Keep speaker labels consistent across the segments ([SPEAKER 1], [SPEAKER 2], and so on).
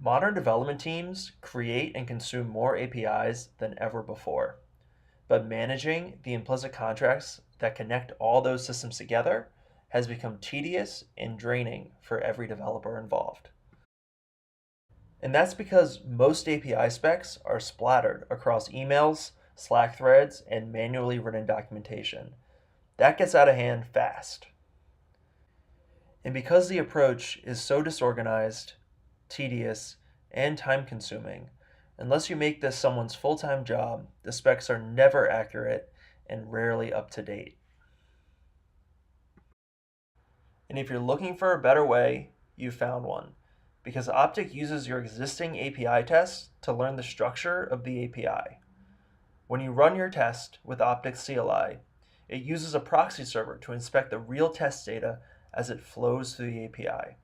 [SPEAKER 1] Modern development teams create and consume more APIs than ever before, but managing the implicit contracts that connect all those systems together has become tedious and draining for every developer involved. And that's because most API specs are splattered across emails, Slack threads, and manually written documentation. That gets out of hand fast. And because the approach is so disorganized, tedious, and time consuming, unless you make this someone's full time job, the specs are never accurate and rarely up to date. And if you're looking for a better way, you found one. Because Optic uses your existing API tests to learn the structure of the API. When you run your test with Optic CLI, it uses a proxy server to inspect the real test data as it flows through the API.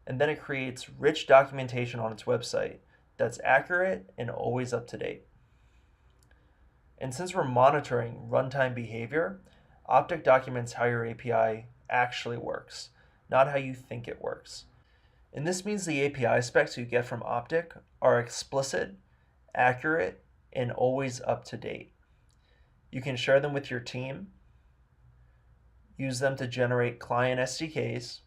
[SPEAKER 1] And then it creates rich documentation on its website that's accurate and always up to date. And since we're monitoring runtime behavior, Optic documents how your API actually works, not how you think it works. And this means the API specs you get from Optic are explicit, accurate, and always up to date. You can share them with your team, use them to generate client SDKs,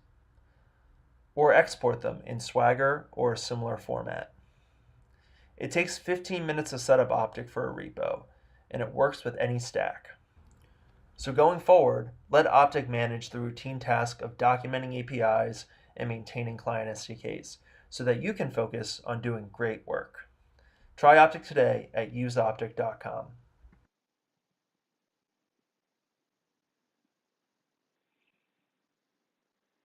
[SPEAKER 1] or export them in Swagger or a similar format. It takes 15 minutes to set up Optic for a repo, and it works with any stack. So going forward, let Optic manage the routine task of documenting APIs and maintaining client SDKs so that you can focus on doing great work. Try Optic today at useoptic.com.